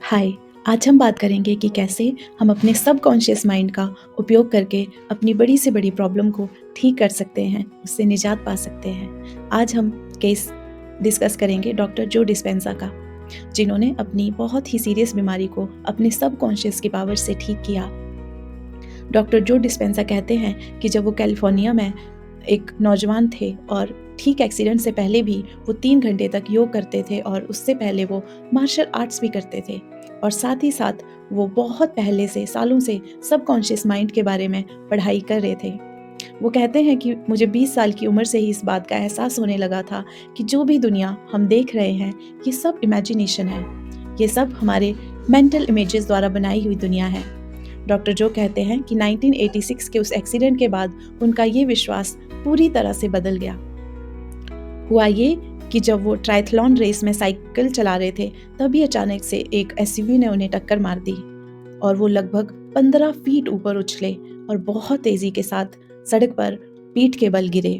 हाय। आज हम बात करेंगे कि कैसे हम अपने सबकॉन्शियस माइंड का उपयोग करके अपनी बड़ी से बड़ी प्रॉब्लम को ठीक कर सकते हैं, उससे निजात पा सकते हैं। आज हम केस डिस्कस करेंगे डॉक्टर जो डिस्पेंजा का, जिन्होंने अपनी बहुत ही सीरियस बीमारी को अपने सबकॉन्शियस की पावर से ठीक किया। डॉक्टर जो डिस्पेंजा कहते हैं कि जब वो कैलिफोर्निया में एक नौजवान थे और ठीक एक्सीडेंट से पहले भी वो 3 घंटे तक योग करते थे और उससे पहले वो मार्शल आर्ट्स भी करते थे, और साथ ही साथ वो बहुत पहले से सालों से सबकॉन्शियस माइंड के बारे में पढ़ाई कर रहे थे। वो कहते हैं कि मुझे 20 साल की उम्र से ही इस बात का एहसास होने लगा था कि जो भी दुनिया हम देख रहे हैं ये सब इमेजिनेशन है, ये सब हमारे मेंटल इमेजेस द्वारा बनाई हुई दुनिया है। डॉक्टर जो कहते हैं कि 1986 के उस एक्सीडेंट के बाद उनका ये विश्वास पूरी तरह से बदल गया। हुआ ये कि जब वो ट्रायथलॉन रेस में साइकिल चला रहे थे तभी अचानक से एक एसयूवी ने उन्हें टक्कर मार दी और वो लगभग 15 फीट ऊपर उछले और बहुत तेजी के साथ सड़क पर पीठ के बल गिरे।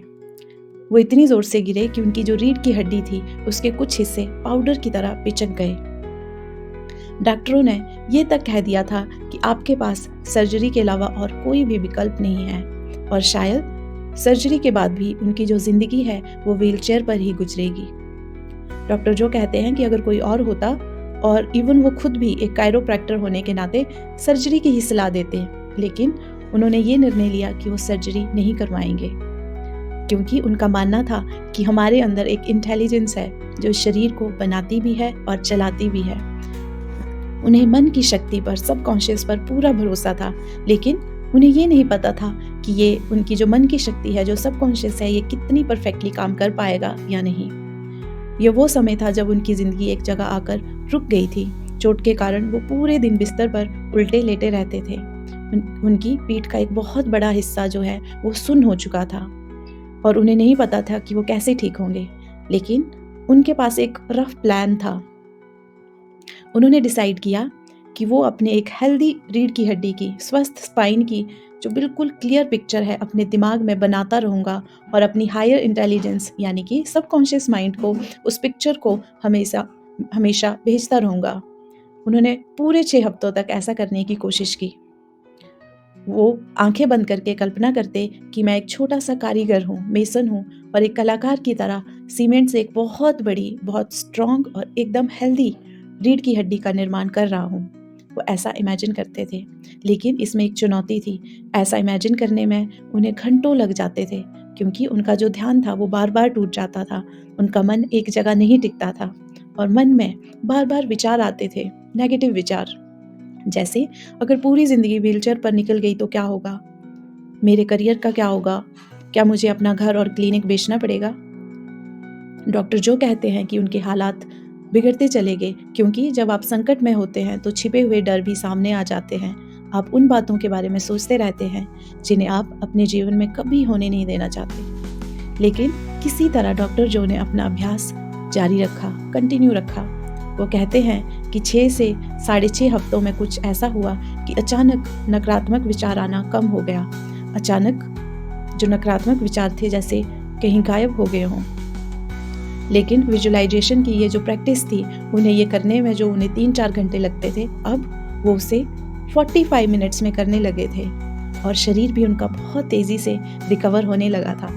वो इतनी जोर से गिरे कि उनकी जो रीढ़ की हड्डी थी उसके कुछ हिस्से पाउडर की तरह पिचक गए। डॉक्टरों ने ये तक कह दिया था कि आपके पास सर्जरी के अलावा और कोई भी विकल्प नहीं है, और शायद सर्जरी के बाद भी उनकी जो जिंदगी है वो व्हीलचेयर पर ही गुजरेगी। डॉक्टर जो कहते हैं कि अगर कोई और होता, और इवन वो खुद भी एक कायरोप्रैक्टर होने के नाते सर्जरी की ही सलाह देते, लेकिन उन्होंने ये निर्णय लिया कि वो सर्जरी नहीं करवाएंगे, क्योंकि उनका मानना था कि हमारे अंदर एक इंटेलिजेंस है जो शरीर को बनाती भी है और चलाती भी है। उन्हें मन की शक्ति पर, सबकॉन्शियस पर पूरा भरोसा था, लेकिन उन्हें ये नहीं पता था कि ये उनकी जो मन की शक्ति है, जो सबकॉन्शियस है, ये कितनी परफेक्टली काम कर पाएगा या नहीं। ये वो समय था जब उनकी ज़िंदगी एक जगह आकर रुक गई थी। चोट के कारण वो पूरे दिन बिस्तर पर उल्टे लेटे रहते थे। उनकी पीठ का एक बहुत बड़ा हिस्सा जो है वो सुन्न हो चुका था और उन्हें नहीं पता था कि वो कैसे ठीक होंगे, लेकिन उनके पास एक रफ प्लान था। उन्होंने डिसाइड किया कि वो अपने एक हेल्दी रीढ़ की हड्डी की, स्वस्थ स्पाइन की जो बिल्कुल क्लियर पिक्चर है अपने दिमाग में बनाता रहूँगा और अपनी हायर इंटेलिजेंस यानी कि सबकॉन्शियस माइंड को उस पिक्चर को हमेशा हमेशा भेजता रहूँगा। उन्होंने पूरे 6 हफ्तों तक ऐसा करने की कोशिश की। वो आंखें बंद करके कल्पना करते कि मैं एक छोटा सा कारीगर हूँ, मेसन हूँ, और एक कलाकार की तरह सीमेंट से एक बहुत बड़ी, बहुत स्ट्रॉन्ग और एकदम हेल्दी रीढ़ की हड्डी का निर्माण कर रहा हूँ। वो ऐसा इमेजिन करते थे, लेकिन इसमें एक चुनौती थी। ऐसा इमेजिन करने में उन्हें घंटों लग जाते थे, क्योंकि उनका जो ध्यान था वो बार बार टूट जाता था। उनका मन एक जगह नहीं टिकता था और मन में बार बार विचार आते थे, नेगेटिव विचार, जैसे अगर पूरी ज़िंदगी व्हीलचेयर पर निकल गई तो क्या होगा? मेरे करियर का क्या होगा? क्या मुझे अपना घर और क्लिनिक बेचना पड़ेगा? डॉक्टर जो कहते हैं कि उनके हालात बिगड़ते चले गए, क्योंकि जब आप संकट में होते हैं तो छिपे हुए डर भी सामने आ जाते हैं। आप उन बातों के बारे में सोचते रहते हैं जिन्हें आप अपने जीवन में कभी होने नहीं देना चाहते। लेकिन किसी तरह डॉक्टर जो ने अपना अभ्यास जारी रखा, कंटिन्यू रखा। वो कहते हैं कि 6 से 6.5 हफ्तों में कुछ ऐसा हुआ कि अचानक नकारात्मक विचार आना कम हो गया। अचानक जो नकारात्मक विचार थे जैसे कहीं गायब हो गए हों। लेकिन विजुअलाइजेशन की ये जो प्रैक्टिस थी, उन्हें ये करने में जो उन्हें 3-4 घंटे लगते थे, अब वो उसे 45 मिनट्स में करने लगे थे और शरीर भी उनका बहुत तेज़ी से रिकवर होने लगा था।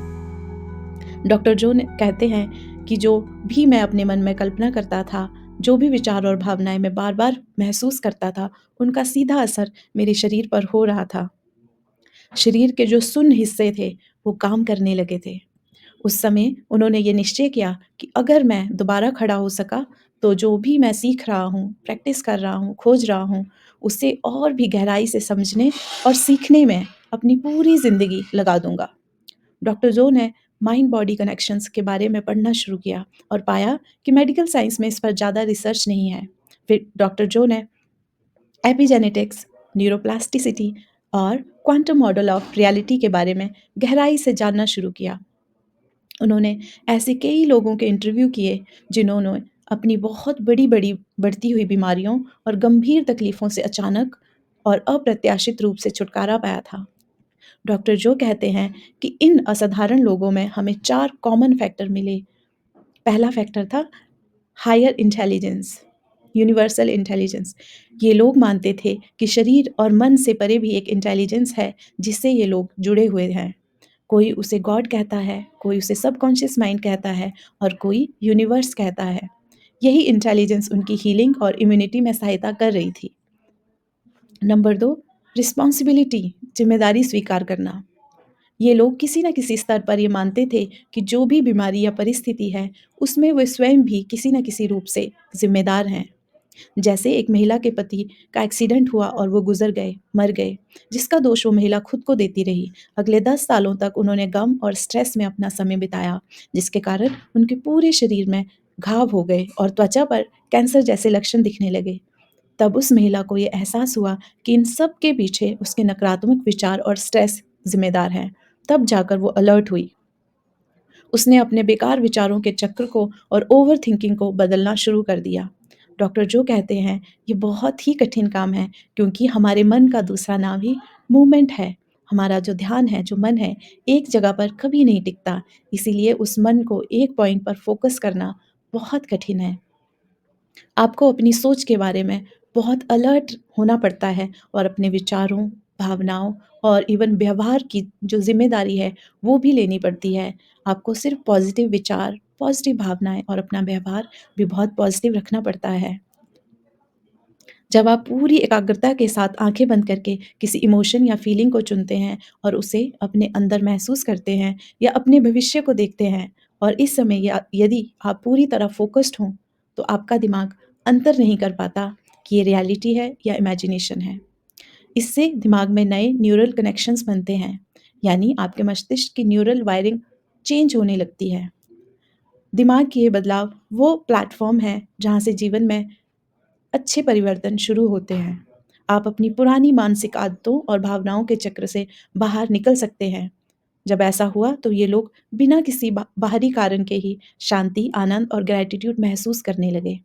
डॉक्टर जो कहते हैं कि जो भी मैं अपने मन में कल्पना करता था, जो भी विचार और भावनाएं मैं बार बार महसूस करता था, उनका सीधा असर मेरे शरीर पर हो रहा था। शरीर के जो सुन्न हिस्से थे वो काम करने लगे थे। उस समय उन्होंने ये निश्चय किया कि अगर मैं दोबारा खड़ा हो सका तो जो भी मैं सीख रहा हूँ, प्रैक्टिस कर रहा हूँ, खोज रहा हूँ, उसे और भी गहराई से समझने और सीखने में अपनी पूरी ज़िंदगी लगा दूंगा। डॉक्टर जो ने माइंड बॉडी कनेक्शंस के बारे में पढ़ना शुरू किया और पाया कि मेडिकल साइंस में इस पर ज़्यादा रिसर्च नहीं है। फिर डॉक्टर जो ने एपिजेनेटिक्स, न्यूरोप्लास्टिसिटी और क्वांटम मॉडल ऑफ रियलिटी के बारे में गहराई से जानना शुरू किया। उन्होंने ऐसे कई लोगों के इंटरव्यू किए जिन्होंने अपनी बहुत बड़ी बढ़ती हुई बीमारियों और गंभीर तकलीफ़ों से अचानक और अप्रत्याशित रूप से छुटकारा पाया था। डॉक्टर जो कहते हैं कि इन असाधारण लोगों में हमें 4 कॉमन फैक्टर मिले। पहला फैक्टर था हायर इंटेलिजेंस। Universal intelligence. ये लोग मानते थे कि शरीर और मन से परे भी एक इंटेलिजेंस है जिससे ये लोग जुड़े हुए हैं। कोई उसे गॉड कहता है, कोई उसे सबकॉन्शियस माइंड कहता है और कोई यूनिवर्स कहता है। यही इंटेलिजेंस उनकी हीलिंग और इम्यूनिटी में सहायता कर रही थी। नंबर 2, रिस्पॉन्सिबिलिटी, जिम्मेदारी स्वीकार करना। ये लोग किसी न किसी स्तर पर ये मानते थे कि जो भी बीमारी या परिस्थिति है, उसमें वे स्वयं भी किसी न किसी रूप से जिम्मेदार हैं। जैसे एक महिला के पति का एक्सीडेंट हुआ और वो गुजर गए, मर गए, जिसका दोष वो महिला खुद को देती रही। अगले 10 सालों तक उन्होंने गम और स्ट्रेस में अपना समय बिताया, जिसके कारण उनके पूरे शरीर में घाव हो गए और त्वचा पर कैंसर जैसे लक्षण दिखने लगे। तब उस महिला को ये एहसास हुआ कि इन सब के पीछे उसके नकारात्मक विचार और स्ट्रेस जिम्मेदार हैं। तब जाकर वो अलर्ट हुई। उसने अपने बेकार विचारों के चक्र को और ओवर थिंकिंग को बदलना शुरू कर दिया। डॉक्टर जो कहते हैं ये बहुत ही कठिन काम है, क्योंकि हमारे मन का दूसरा नाम ही मूवमेंट है। हमारा जो ध्यान है, जो मन है, एक जगह पर कभी नहीं टिकता। इसीलिए उस मन को एक पॉइंट पर फोकस करना बहुत कठिन है। आपको अपनी सोच के बारे में बहुत अलर्ट होना पड़ता है और अपने विचारों, भावनाओं और इवन व्यवहार की जो ज़िम्मेदारी है, वो भी लेनी पड़ती है। आपको सिर्फ़ पॉज़िटिव विचार, पॉज़िटिव भावनाएँ और अपना व्यवहार भी बहुत पॉज़िटिव रखना पड़ता है। जब आप पूरी एकाग्रता के साथ आँखें बंद करके किसी इमोशन या फीलिंग को चुनते हैं और उसे अपने अंदर महसूस करते हैं या अपने भविष्य को देखते हैं, और इस समय या यदि आप पूरी तरह फ़ोकस्ड हों, तो आपका दिमाग अंतर नहीं कर पाता कि ये रियलिटी है या इमेजिनेशन है। इससे दिमाग में नए न्यूरल कनेक्शंस बनते हैं, यानी आपके मस्तिष्क की न्यूरल वायरिंग चेंज होने लगती है। दिमाग के ये बदलाव वो प्लेटफ़ॉर्म है जहाँ से जीवन में अच्छे परिवर्तन शुरू होते हैं। आप अपनी पुरानी मानसिक आदतों और भावनाओं के चक्र से बाहर निकल सकते हैं। जब ऐसा हुआ तो ये लोग बिना किसी बाहरी कारण के ही शांति, आनंद और ग्रैटिट्यूड महसूस करने लगे।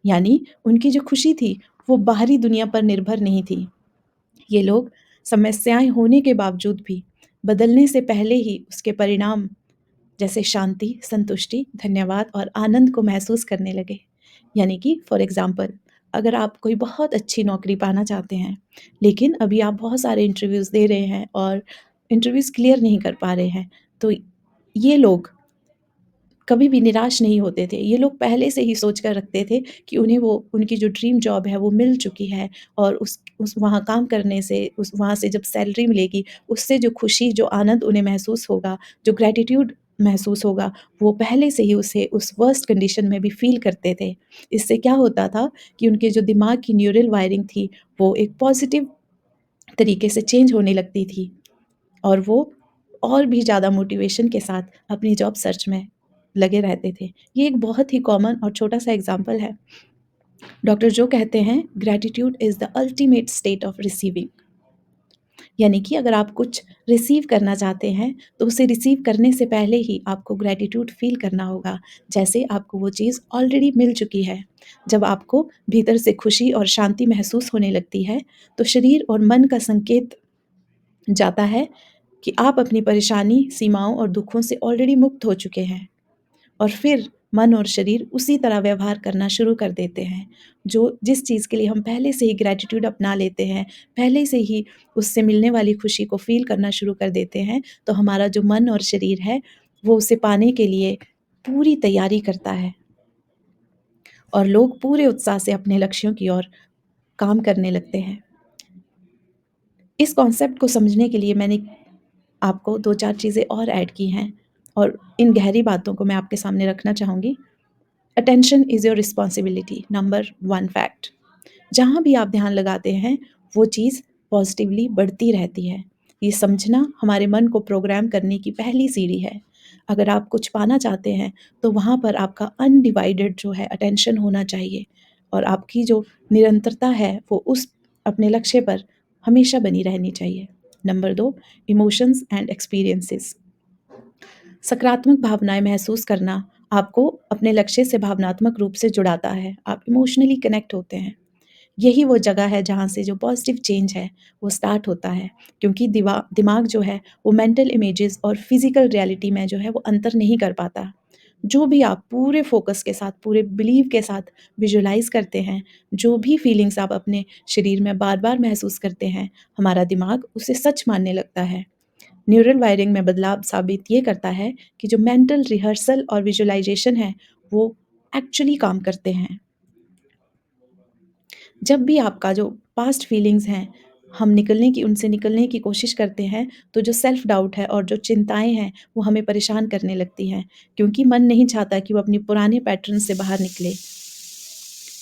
यानी उनकी जो खुशी थी, वो बाहरी दुनिया पर निर्भर नहीं थी। ये लोग समस्याएं होने के बावजूद भी बदलने से पहले ही उसके परिणाम जैसे शांति, संतुष्टि, धन्यवाद और आनंद को महसूस करने लगे। यानी कि फॉर एग्ज़ाम्पल, अगर आप कोई बहुत अच्छी नौकरी पाना चाहते हैं, लेकिन अभी आप बहुत सारे इंटरव्यूज़ दे रहे हैं और इंटरव्यूज़ क्लियर नहीं कर पा रहे हैं, तो ये लोग कभी भी निराश नहीं होते थे। ये लोग पहले से ही सोच कर रखते थे कि उन्हें वो उनकी जो ड्रीम जॉब है वो मिल चुकी है, और उस वहाँ काम करने से, उस वहाँ से जब सैलरी मिलेगी, उससे जो खुशी, जो आनंद उन्हें महसूस होगा, जो ग्रैटिट्यूड महसूस होगा, वो पहले से ही उसे उस वर्स्ट कंडीशन में भी फ़ील करते थे। इससे क्या होता था कि उनके जो दिमाग की न्यूरल वायरिंग थी, वो एक पॉज़िटिव तरीके से चेंज होने लगती थी, और वो और भी ज़्यादा मोटिवेशन के साथ अपनी जॉब सर्च में लगे रहते थे। ये एक बहुत ही कॉमन और छोटा-सा एग्ज़ाम्पल है। डॉक्टर जो कहते हैं, gratitude is the ultimate state of receiving. यानी कि अगर आप कुछ रिसीव करना चाहते हैं, तो उसे रिसीव करने से पहले ही आपको ग्रैटिट्यूड फ़ील करना होगा, जैसे आपको वो चीज़ ऑलरेडी मिल चुकी है। जब आपको भीतर से खुशी और शांति महसूस होने लगती है, तो शरीर और मन का संकेत जाता है कि आप अपनी परेशानी, सीमाओं और दुखों से ऑलरेडी मुक्त हो चुके हैं, और फिर मन और शरीर उसी तरह व्यवहार करना शुरू कर देते हैं। जो जिस चीज़ के लिए हम पहले से ही ग्रैटिट्यूड अपना लेते हैं, पहले से ही उससे मिलने वाली खुशी को फ़ील करना शुरू कर देते हैं, तो हमारा जो मन और शरीर है, वो उसे पाने के लिए पूरी तैयारी करता है, और लोग पूरे उत्साह से अपने लक्ष्यों की ओर काम करने लगते हैं। इस कॉन्सेप्ट को समझने के लिए मैंने आपको 2-4 चीज़ें और ऐड की हैं, और इन गहरी बातों को मैं आपके सामने रखना चाहूँगी। Attention is your responsibility, number 1 fact. जहाँ भी आप ध्यान लगाते हैं, वो चीज़ पॉज़िटिवली बढ़ती रहती है। ये समझना हमारे मन को प्रोग्राम करने की पहली सीढ़ी है। अगर आप कुछ पाना चाहते हैं, तो वहाँ पर आपका अनडिवाइडेड जो है अटेंशन होना चाहिए, और आपकी जो निरंतरता है, वो उस अपने लक्ष्य पर हमेशा बनी रहनी चाहिए। Number 2, emotions and experiences. सकारात्मक भावनाएँ महसूस करना आपको अपने लक्ष्य से भावनात्मक रूप से जुड़ाता है। आप इमोशनली कनेक्ट होते हैं। यही वो जगह है जहाँ से जो पॉज़िटिव चेंज है, वो स्टार्ट होता है, क्योंकि दिमाग जो है, वो मेंटल इमेजेस और फिज़िकल रियलिटी में जो है, वो अंतर नहीं कर पाता। जो भी आप पूरे फ़ोकस के साथ, पूरे बिलीव के साथ विजुअलाइज़ करते हैं, जो भी फीलिंग्स आप अपने शरीर में बार-बार महसूस करते हैं, हमारा दिमाग उसे सच मानने लगता है। न्यूरल वायरिंग में बदलाव साबित ये करता है कि जो मेंटल रिहर्सल और विजुअलाइज़ेशन है, वो एक्चुअली काम करते हैं। जब भी आपका जो पास्ट फीलिंग्स हैं, हम उनसे निकलने की कोशिश करते हैं, तो जो सेल्फ डाउट है और जो चिंताएँ हैं, वो हमें परेशान करने लगती हैं, क्योंकि मन नहीं चाहता कि वो अपनी पुराने पैटर्न से बाहर निकले।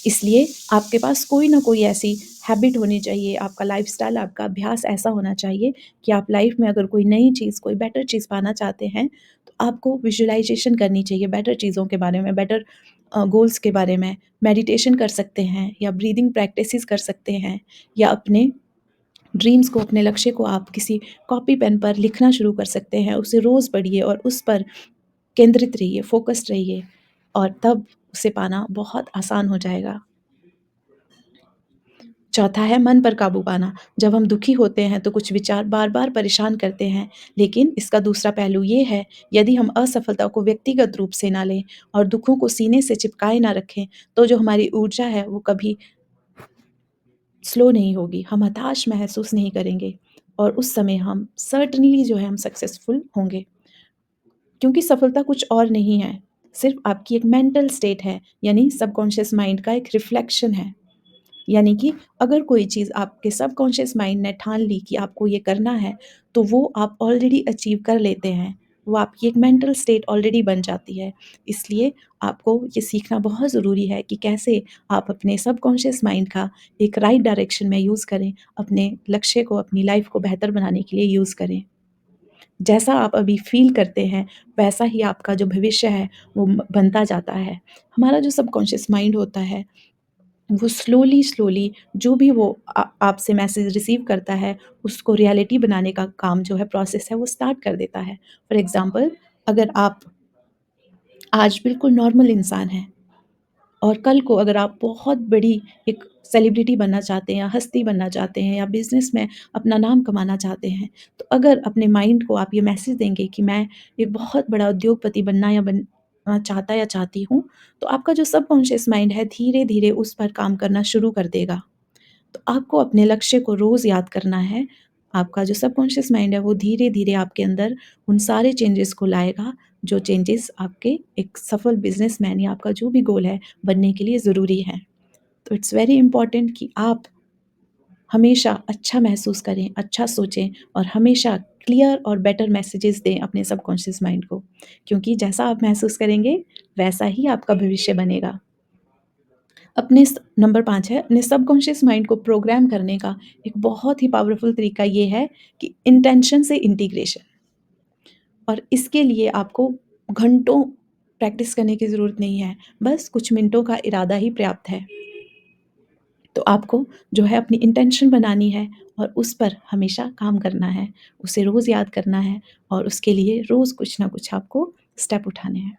इसलिए आपके पास कोई ना कोई ऐसी हैबिट होनी चाहिए, आपका लाइफ़स्टाइल, आपका अभ्यास ऐसा होना चाहिए कि आप लाइफ़ में अगर कोई नई चीज़, कोई बेटर चीज़ पाना चाहते हैं, तो आपको विजुअलाइज़ेशन करनी चाहिए बेटर चीज़ों के बारे में, बेटर गोल्स के बारे में। मेडिटेशन कर सकते हैं या ब्रीदिंग प्रैक्टिसेस कर सकते हैं या अपने ड्रीम्स को, अपने लक्ष्य को आप किसी कॉपी पेन पर लिखना शुरू कर सकते हैं। उसे रोज़ पढ़िए और उस पर केंद्रित रहिए, फ़ोकस्ड रहिए और तब उसे पाना बहुत आसान हो जाएगा। चौथा है मन पर काबू पाना। जब हम दुखी होते हैं तो कुछ विचार बार-बार परेशान करते हैं, लेकिन इसका दूसरा पहलू ये है, यदि हम असफलता को व्यक्तिगत रूप से ना लें और दुखों को सीने से चिपकाए ना रखें, तो जो हमारी ऊर्जा है वो कभी स्लो नहीं होगी, हम हताश महसूस नहीं करेंगे और उस समय हम सर्टेनली जो है हम सक्सेसफुल होंगे। क्योंकि सफलता कुछ और नहीं है, सिर्फ़ आपकी एक मेंटल स्टेट है, यानी सबकॉन्शियस माइंड का एक रिफ्लेक्शन है। यानी कि अगर कोई चीज़ आपके सबकॉन्शियस माइंड ने ठान ली कि आपको ये करना है, तो वो आप ऑलरेडी अचीव कर लेते हैं। वो आपकी एक मेंटल स्टेट ऑलरेडी बन जाती है। इसलिए आपको ये सीखना बहुत ज़रूरी है कि कैसे आप अपने सबकॉन्शियस माइंड का एक राइट डायरेक्शन में यूज़ करें, अपने लक्ष्य को, अपनी लाइफ़ को बेहतर बनाने के लिए यूज़ करें। जैसा आप अभी फ़ील करते हैं, वैसा ही आपका जो भविष्य है, वो बनता जाता है। हमारा जो सबकॉन्शियस माइंड होता है, वो स्लोली जो भी वो आपसे मैसेज रिसीव करता है, उसको रियलिटी बनाने का काम जो है, प्रोसेस है, वो स्टार्ट कर देता है। फॉर एग्ज़ाम्पल, अगर आप आज बिल्कुल नॉर्मल इंसान हैं और कल को अगर आप बहुत बड़ी एक सेलिब्रिटी बनना चाहते हैं या हस्ती बनना चाहते हैं या बिज़नेस में अपना नाम कमाना चाहते हैं, तो अगर अपने माइंड को आप ये मैसेज देंगे कि मैं एक बहुत बड़ा उद्योगपति बनना या बनना चाहता या चाहती हूँ, तो आपका जो सबकॉन्शियस माइंड है धीरे-धीरे उस पर काम करना शुरू कर देगा। तो आपको अपने लक्ष्य को रोज़ याद करना है। आपका जो सबकॉन्शियस माइंड है वो धीरे-धीरे आपके अंदर उन सारे चेंजेस को लाएगा, जो चेंजेस आपके एक सफल बिज़नेसमैन या आपका जो भी गोल है बनने के लिए ज़रूरी है। तो इट्स वेरी इम्पोर्टेंट कि आप हमेशा अच्छा महसूस करें, अच्छा सोचें और हमेशा क्लियर और बेटर मैसेजेस दें अपने सबकॉन्शियस माइंड को। क्योंकि जैसा आप महसूस करेंगे, वैसा ही आपका भविष्य बनेगा। नंबर 5 है, अपने सबकॉन्शियस माइंड को प्रोग्राम करने का एक बहुत ही पावरफुल तरीका ये है कि इंटेंशन से इंटीग्रेशन। और इसके लिए आपको घंटों प्रैक्टिस करने की ज़रूरत नहीं है, बस कुछ मिनटों का इरादा ही पर्याप्त है। तो आपको जो है अपनी इंटेंशन बनानी है और उस पर हमेशा काम करना है, उसे रोज़ याद करना है और उसके लिए रोज़ कुछ ना कुछ आपको स्टेप उठाने हैं।